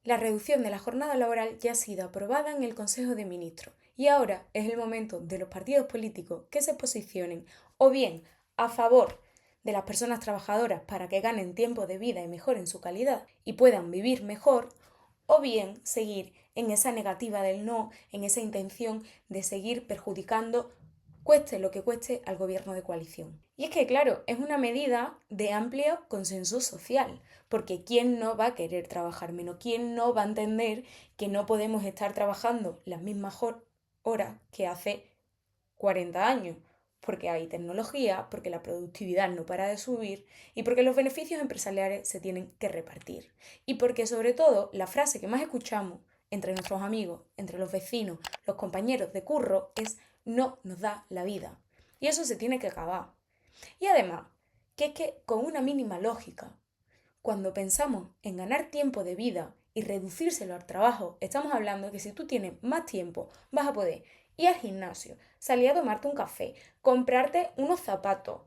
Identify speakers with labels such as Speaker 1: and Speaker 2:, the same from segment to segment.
Speaker 1: La reducción de la jornada laboral ya ha sido aprobada en el Consejo de Ministros y ahora es el momento de los partidos políticos que se posicionen o bien a favor de las personas trabajadoras para que ganen tiempo de vida y mejoren su calidad y puedan vivir mejor, o bien seguir en esa negativa del no, en esa intención de seguir perjudicando, cueste lo que cueste, al gobierno de coalición. Y es que, claro, es una medida de amplio consenso social, porque ¿quién no va a querer trabajar menos? ¿Quién no va a entender que no podemos estar trabajando las mismas horas que hace 40 años? Porque hay tecnología, porque la productividad no para de subir y porque los beneficios empresariales se tienen que repartir. Y porque sobre todo la frase que más escuchamos entre nuestros amigos, entre los vecinos, los compañeros de curro es no nos da la vida. Y eso se tiene que acabar. Y además, que es que con una mínima lógica, cuando pensamos en ganar tiempo de vida y reducírselo al trabajo, estamos hablando de que si tú tienes más tiempo, vas a poder ir al gimnasio, salir a tomarte un café, comprarte unos zapatos,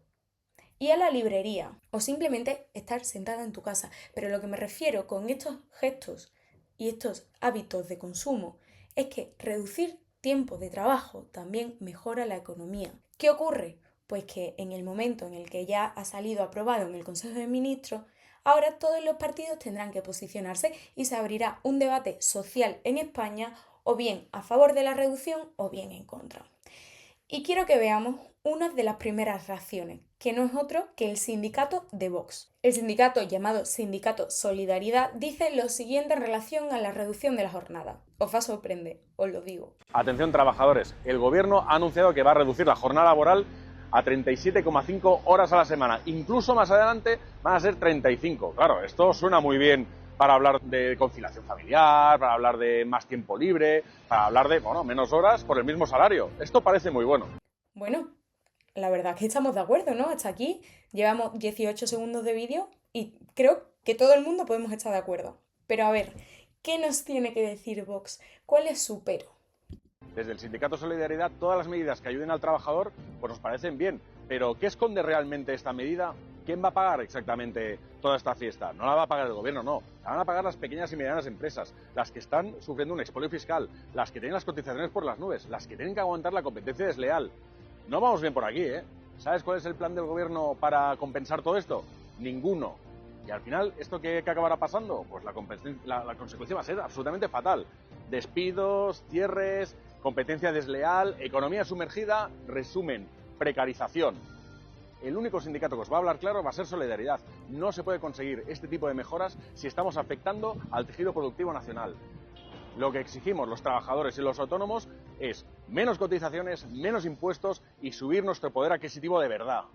Speaker 1: ir a la librería o simplemente estar sentada en tu casa. Pero lo que me refiero con estos gestos y estos hábitos de consumo es que reducir tiempo de trabajo también mejora la economía. ¿Qué ocurre? Pues que en el momento en el que ya ha salido aprobado en el Consejo de Ministros, ahora todos los partidos tendrán que posicionarse y se abrirá un debate social en España o bien a favor de la reducción o bien en contra. Y quiero que veamos una de las primeras reacciones, que no es otro que el sindicato de Vox. El sindicato llamado Sindicato Solidaridad dice lo siguiente en relación a la reducción de la jornada. Os va a sorprender, os lo digo.
Speaker 2: Atención trabajadores, el gobierno ha anunciado que va a reducir la jornada laboral a 37,5 horas a la semana. Incluso más adelante van a ser 35. Claro, esto suena muy bien para hablar de conciliación familiar, para hablar de más tiempo libre, para hablar de, bueno, menos horas por el mismo salario. Esto parece muy bueno.
Speaker 1: Bueno, la verdad es que estamos de acuerdo, ¿no? Hasta aquí llevamos 18 segundos de vídeo y creo que todo el mundo podemos estar de acuerdo. Pero a ver, ¿qué nos tiene que decir Vox? ¿Cuál es su pero?
Speaker 2: Desde el Sindicato Solidaridad, todas las medidas que ayuden al trabajador pues nos parecen bien. Pero ¿qué esconde realmente esta medida? ¿Quién va a pagar exactamente toda esta fiesta? No la va a pagar el gobierno, no. La van a pagar las pequeñas y medianas empresas, las que están sufriendo un expolio fiscal, las que tienen las cotizaciones por las nubes, las que tienen que aguantar la competencia desleal. No vamos bien por aquí, ¿eh? ¿Sabes cuál es el plan del gobierno para compensar todo esto? Ninguno. Y al final, ¿esto qué acabará pasando? Pues la consecuencia va a ser absolutamente fatal. Despidos, cierres, competencia desleal, economía sumergida, resumen, precarización. El único sindicato que os va a hablar claro va a ser Solidaridad. No se puede conseguir este tipo de mejoras si estamos afectando al tejido productivo nacional. Lo que exigimos los trabajadores y los autónomos es menos cotizaciones, menos impuestos y subir nuestro poder adquisitivo de verdad.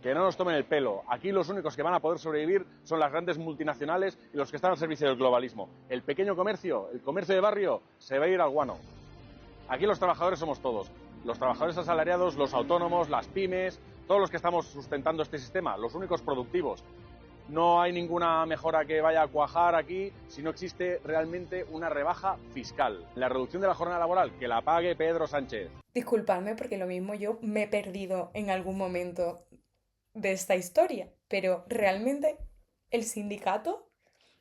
Speaker 2: Que no nos tomen el pelo. Aquí los únicos que van a poder sobrevivir son las grandes multinacionales y los que están al servicio del globalismo. El pequeño comercio, el comercio de barrio, se va a ir al guano. Aquí los trabajadores somos todos. Los trabajadores asalariados, los autónomos, las pymes, todos los que estamos sustentando este sistema, los únicos productivos. No hay ninguna mejora que vaya a cuajar aquí si no existe realmente una rebaja fiscal. La reducción de la jornada laboral, que la pague Pedro Sánchez.
Speaker 1: Disculpadme porque lo mismo yo me he perdido en algún momento de esta historia, pero realmente el sindicato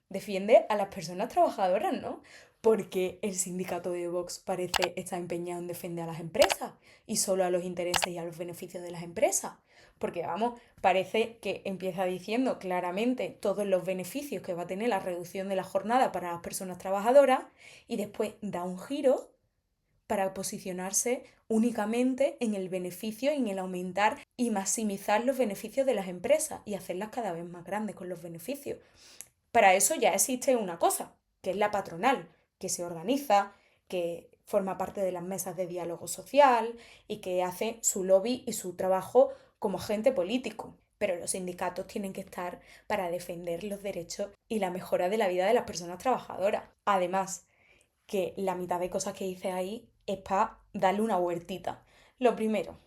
Speaker 1: defiende a las personas trabajadoras, ¿no? Porque el sindicato de Vox parece estar empeñado en defender a las empresas y solo a los intereses y a los beneficios de las empresas. Porque, vamos, parece que empieza diciendo claramente todos los beneficios que va a tener la reducción de la jornada para las personas trabajadoras y después da un giro para posicionarse únicamente en el beneficio, en el aumentar y maximizar los beneficios de las empresas y hacerlas cada vez más grandes con los beneficios. Para eso ya existe una cosa, que es la patronal, que se organiza, que forma parte de las mesas de diálogo social y que hace su lobby y su trabajo como agente político. Pero los sindicatos tienen que estar para defender los derechos y la mejora de la vida de las personas trabajadoras. Además, que la mitad de cosas que hice ahí es para darle una huertita. Lo primero,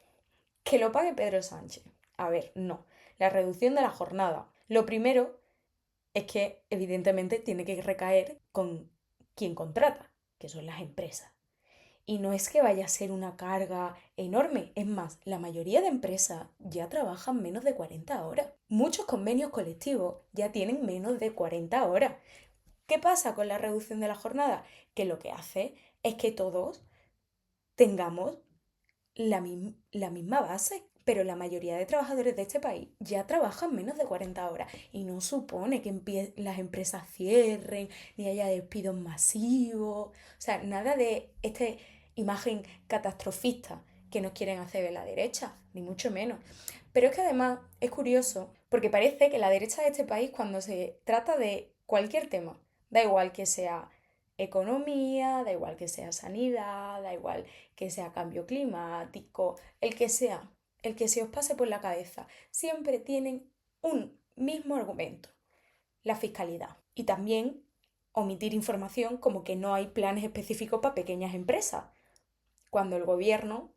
Speaker 1: que lo pague Pedro Sánchez. A ver, no. La reducción de la jornada. Lo primero es que evidentemente tiene que recaer con quien contrata, que son las empresas. Y no es que vaya a ser una carga enorme, es más, la mayoría de empresas ya trabajan menos de 40 horas. Muchos convenios colectivos ya tienen menos de 40 horas. ¿Qué pasa con la reducción de la jornada? Que lo que hace es que todos tengamos la misma base, pero la mayoría de trabajadores de este país ya trabajan menos de 40 horas y no supone que las empresas cierren ni haya despidos masivos, o sea, nada de esta imagen catastrofista que nos quieren hacer de la derecha, ni mucho menos. Pero es que además es curioso porque parece que la derecha de este país, cuando se trata de cualquier tema, da igual que sea economía, da igual que sea sanidad, da igual que sea cambio climático, el que sea, el que se os pase por la cabeza, siempre tienen un mismo argumento, la fiscalidad. Y también omitir información como que no hay planes específicos para pequeñas empresas, cuando el gobierno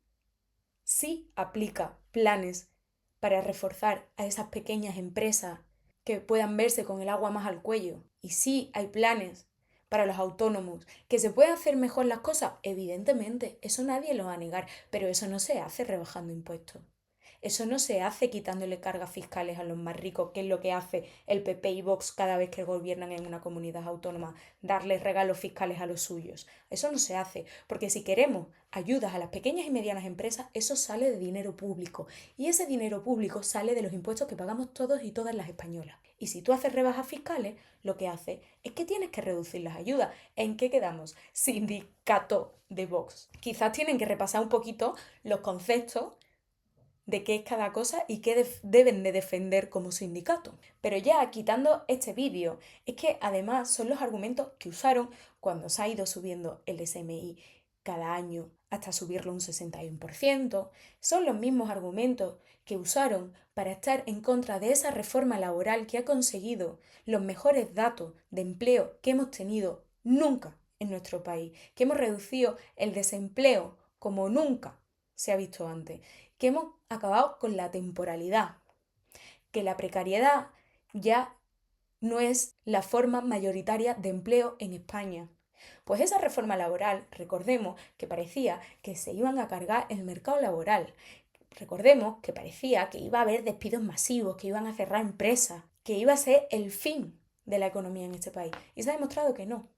Speaker 1: sí aplica planes para reforzar a esas pequeñas empresas que puedan verse con el agua más al cuello. Y sí hay planes para los autónomos. ¿Que se pueden hacer mejor las cosas? Evidentemente, eso nadie lo va a negar, pero eso no se hace rebajando impuestos. Eso no se hace quitándole cargas fiscales a los más ricos, que es lo que hace el PP y Vox cada vez que gobiernan en una comunidad autónoma, darles regalos fiscales a los suyos. Eso no se hace, porque si queremos ayudas a las pequeñas y medianas empresas, eso sale de dinero público. Y ese dinero público sale de los impuestos que pagamos todos y todas las españolas. Y si tú haces rebajas fiscales, lo que hace es que tienes que reducir las ayudas. ¿En qué quedamos? Sindicato de Vox. Quizás tienen que repasar un poquito los conceptos de qué es cada cosa y qué deben de defender como sindicato. Pero ya quitando este vídeo, es que además son los argumentos que usaron cuando se ha ido subiendo el SMI cada año hasta subirlo un 61%, son los mismos argumentos que usaron para estar en contra de esa reforma laboral que ha conseguido los mejores datos de empleo que hemos tenido nunca en nuestro país, que hemos reducido el desempleo como nunca se ha visto antes, que hemos acabado con la temporalidad, que la precariedad ya no es la forma mayoritaria de empleo en España. Pues esa reforma laboral, recordemos que parecía que se iban a cargar el mercado laboral. Recordemos que parecía que iba a haber despidos masivos, que iban a cerrar empresas, que iba a ser el fin de la economía en este país. Y se ha demostrado que no,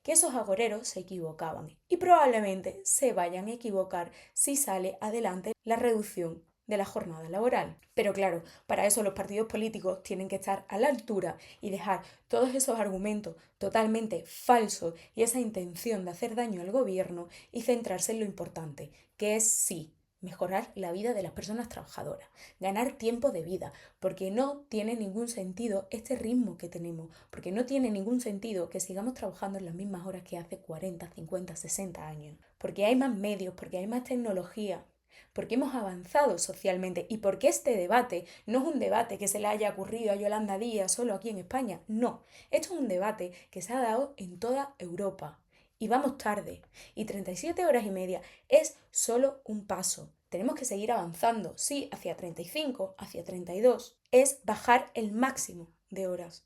Speaker 1: que esos agoreros se equivocaban y probablemente se vayan a equivocar si sale adelante la reducción de la jornada laboral. Pero claro, para eso los partidos políticos tienen que estar a la altura y dejar todos esos argumentos totalmente falsos y esa intención de hacer daño al gobierno y centrarse en lo importante, que es sí, mejorar la vida de las personas trabajadoras, ganar tiempo de vida, porque no tiene ningún sentido este ritmo que tenemos, porque no tiene ningún sentido que sigamos trabajando en las mismas horas que hace 40, 50, 60 años, porque hay más medios, porque hay más tecnología, porque hemos avanzado socialmente y porque este debate no es un debate que se le haya ocurrido a Yolanda Díaz solo aquí en España, no, esto es un debate que se ha dado en toda Europa. Y vamos tarde. Y 37 horas y media es solo un paso. Tenemos que seguir avanzando, sí, hacia 35, hacia 32. Es bajar el máximo de horas.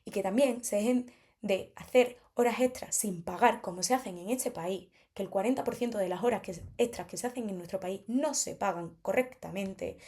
Speaker 1: Y que también se dejen de hacer horas extras sin pagar como se hacen en este país, que el 40% de las horas extras que se hacen en nuestro país no se pagan correctamente,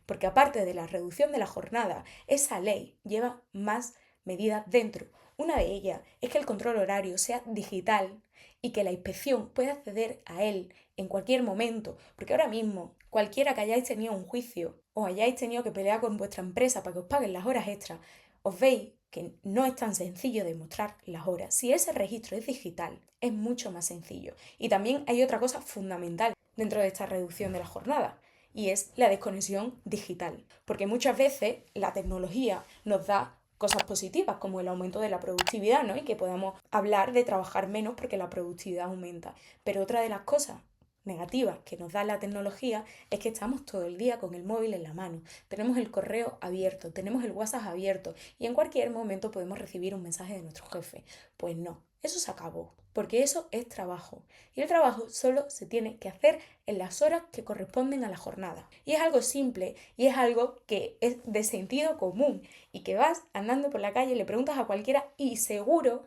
Speaker 1: porque aparte de la reducción de la jornada, esa ley lleva más medidas dentro. Una de ellas es que el control horario sea digital y que la inspección pueda acceder a él en cualquier momento, porque ahora mismo cualquiera que hayáis tenido un juicio o hayáis tenido que pelear con vuestra empresa para que os paguen las horas extras, os veis que no es tan sencillo demostrar las horas. Si ese registro es digital, es mucho más sencillo. Y también hay otra cosa fundamental dentro de esta reducción de la jornada, y es la desconexión digital. Porque muchas veces la tecnología nos da cosas positivas, como el aumento de la productividad, ¿no? Y que podamos hablar de trabajar menos porque la productividad aumenta. Pero otra de las cosas negativas que nos da la tecnología es que estamos todo el día con el móvil en la mano, tenemos el correo abierto, tenemos el WhatsApp abierto y en cualquier momento podemos recibir un mensaje de nuestro jefe. Pues no, eso se acabó, porque eso es trabajo y el trabajo solo se tiene que hacer en las horas que corresponden a la jornada. Y es algo simple y es algo que es de sentido común y que vas andando por la calle, le preguntas a cualquiera y seguro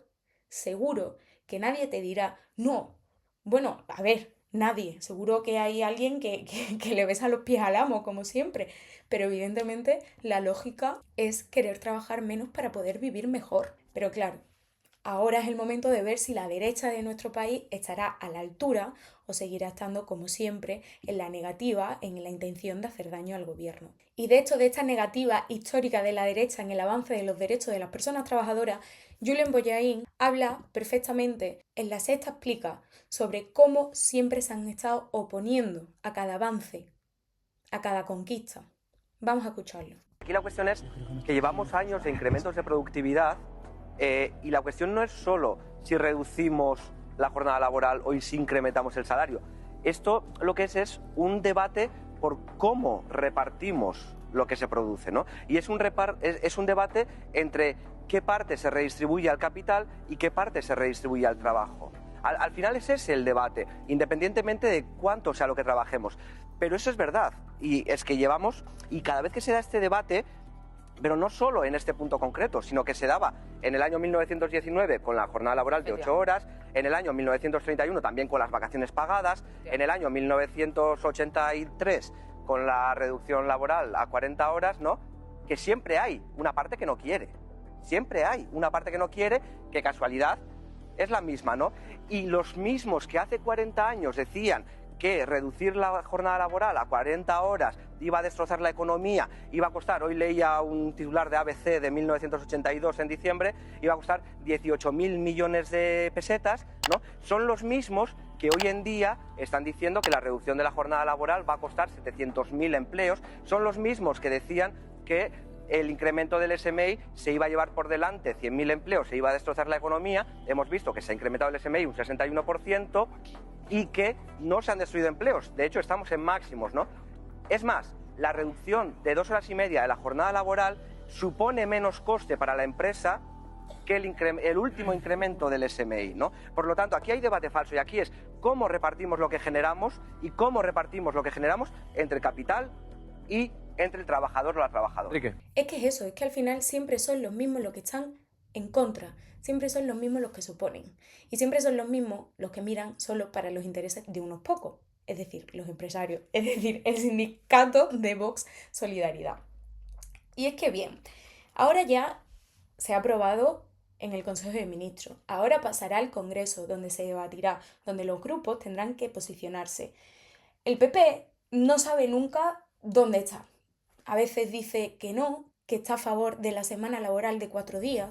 Speaker 1: que nadie te dirá, no, bueno, a ver, nadie. Seguro que hay alguien que le besa los pies al amo, como siempre. Pero evidentemente la lógica es querer trabajar menos para poder vivir mejor. Pero claro, Ahora es el momento de ver si la derecha de nuestro país estará a la altura o seguirá estando, como siempre, en la negativa, en la intención de hacer daño al gobierno. Y de hecho, de esta negativa histórica de la derecha en el avance de los derechos de las personas trabajadoras, Julen Boyain habla perfectamente. En La Sexta explica sobre cómo siempre se han estado oponiendo a cada avance, a cada conquista. Vamos a escucharlo.
Speaker 3: Aquí la cuestión es que llevamos años de incrementos de productividad y la cuestión no es solo si reducimos la jornada laboral o si incrementamos el salario. Esto lo que es un debate por cómo repartimos lo que se produce, ¿no? Y es un debate entre qué parte se redistribuye al capital y qué parte se redistribuye al trabajo. Al final ese es el debate, independientemente de cuánto sea lo que trabajemos. Pero eso es verdad, y es que llevamos, y cada vez que se da este debate, pero no solo en este punto concreto, sino que se daba en el año 1919 con la jornada laboral de 8 horas, en el año 1931 también con las vacaciones pagadas, en el año 1983 con la reducción laboral a 40 horas, ¿no? Que siempre hay una parte que no quiere, siempre hay una parte que no quiere, que casualidad es la misma, ¿no? Y los mismos que hace 40 años decían que reducir la jornada laboral a 40 horas iba a destrozar la economía, iba a costar, hoy leía un titular de ABC de 1982 en diciembre, iba a costar 18.000 millones de pesetas, ¿no? Son los mismos que hoy en día están diciendo que la reducción de la jornada laboral va a costar 700.000 empleos, son los mismos que decían que el incremento del SMI se iba a llevar por delante 100.000 empleos, se iba a destrozar la economía. Hemos visto que se ha incrementado el SMI un 61% y que no se han destruido empleos. De hecho, estamos en máximos, ¿no? Es más, la reducción de 2 horas y media de la jornada laboral supone menos coste para la empresa que el último incremento del SMI, ¿no? Por lo tanto, aquí hay debate falso y aquí es cómo repartimos lo que generamos y cómo repartimos lo que generamos entre el capital y entre el trabajador o la trabajadora.
Speaker 1: Es que es eso, es que al final siempre son los mismos los que están en contra, siempre son los mismos los que se oponen y siempre son los mismos los que miran solo para los intereses de unos pocos, es decir, los empresarios, es decir, el sindicato de Vox Solidaridad. Y es que bien, ahora ya se ha aprobado en el Consejo de Ministros, ahora pasará al Congreso donde se debatirá, donde los grupos tendrán que posicionarse. El PP no sabe nunca dónde está. A veces dice que no, que está a favor de la semana laboral de 4 días.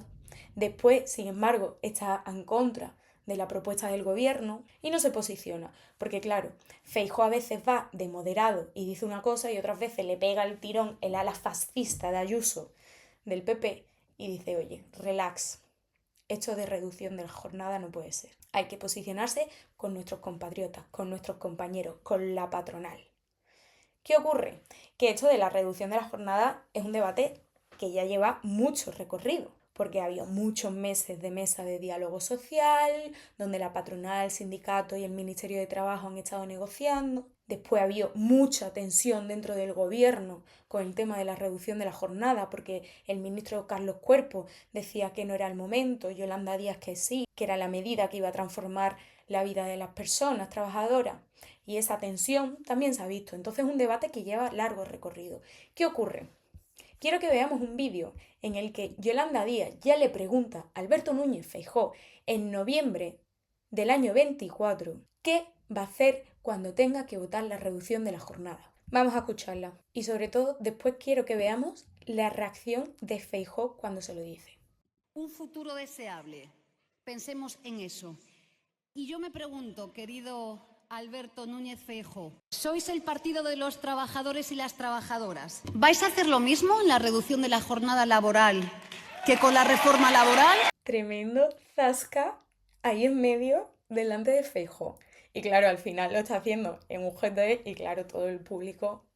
Speaker 1: Después, sin embargo, está en contra de la propuesta del gobierno y no se posiciona. Porque claro, Feijóo a veces va de moderado y dice una cosa y otras veces le pega el tirón el ala fascista de Ayuso del PP y dice, oye, relax, esto de reducción de la jornada no puede ser. Hay que posicionarse con nuestros compatriotas, con nuestros compañeros, con la patronal. ¿Qué ocurre? Que esto de la reducción de la jornada es un debate que ya lleva mucho recorrido, porque ha habido muchos meses de mesa de diálogo social, donde la patronal, el sindicato y el Ministerio de Trabajo han estado negociando. Después ha habido mucha tensión dentro del gobierno con el tema de la reducción de la jornada, porque el ministro Carlos Cuerpo decía que no era el momento, Yolanda Díaz que sí, que era la medida que iba a transformar la vida de las personas trabajadoras. Y esa tensión también se ha visto. Entonces es un debate que lleva largo recorrido. ¿Qué ocurre? Quiero que veamos un vídeo en el que Yolanda Díaz ya le pregunta a Alberto Núñez Feijóo en noviembre del año 24 qué va a hacer cuando tenga que votar la reducción de la jornada. Vamos a escucharla. Y sobre todo, después quiero que veamos la reacción de Feijóo cuando se lo dice.
Speaker 4: Un futuro deseable. Pensemos en eso. Y yo me pregunto, querido Alberto Núñez Feijóo, sois el partido de los trabajadores y las trabajadoras. ¿Vais a hacer lo mismo en la reducción de la jornada laboral que con la reforma laboral?
Speaker 1: Tremendo zasca ahí en medio, delante de Feijóo. Y claro, al final lo está haciendo en UGT y claro, todo el público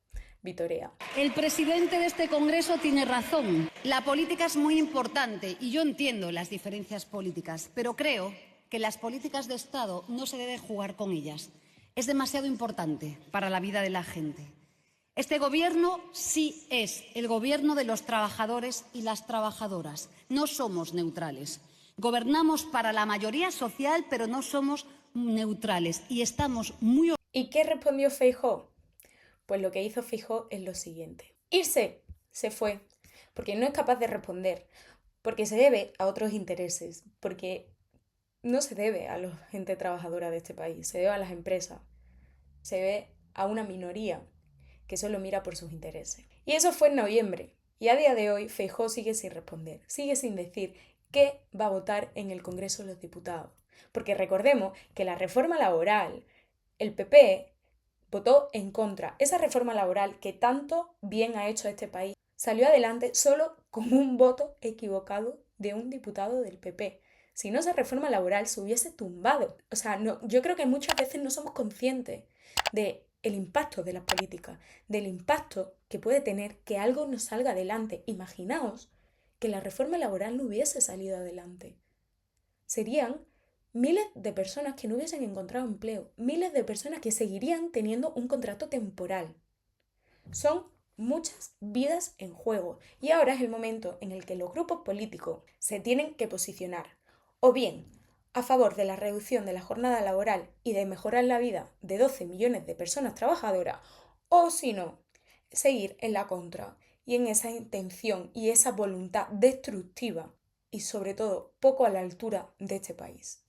Speaker 1: vitorea.
Speaker 4: El presidente de este Congreso tiene razón. La política es muy importante y yo entiendo las diferencias políticas, pero creo que las políticas de Estado no se debe jugar con ellas. Es demasiado importante para la vida de la gente. Este gobierno sí es el gobierno de los trabajadores y las trabajadoras. No somos neutrales. Gobernamos para la mayoría social, pero no somos neutrales y estamos muy...
Speaker 1: ¿Y qué respondió Feijóo? Pues lo que hizo Feijóo es lo siguiente. Irse, se fue, porque no es capaz de responder. porque se debe a otros intereses, porque no se debe a la gente trabajadora de este país, se debe a las empresas, se debe a una minoría que solo mira por sus intereses. Y eso fue en noviembre, y a día de hoy Feijóo sigue sin responder, sigue sin decir qué va a votar en el Congreso de los Diputados. Porque recordemos que la reforma laboral, el PP votó en contra. Esa reforma laboral que tanto bien ha hecho a este país salió adelante solo con un voto equivocado de un diputado del PP. Si no, esa reforma laboral se hubiese tumbado. O sea, no, yo creo que muchas veces no somos conscientes del impacto de las políticas, del impacto que puede tener que algo nos salga adelante. Imaginaos que la reforma laboral no hubiese salido adelante. Serían miles de personas que no hubiesen encontrado empleo, miles de personas que seguirían teniendo un contrato temporal. Son muchas vidas en juego y ahora es el momento en el que los grupos políticos se tienen que posicionar o bien a favor de la reducción de la jornada laboral y de mejorar la vida de 12 millones de personas trabajadoras o si no, seguir en la contra y en esa intención y esa voluntad destructiva y sobre todo poco a la altura de este país.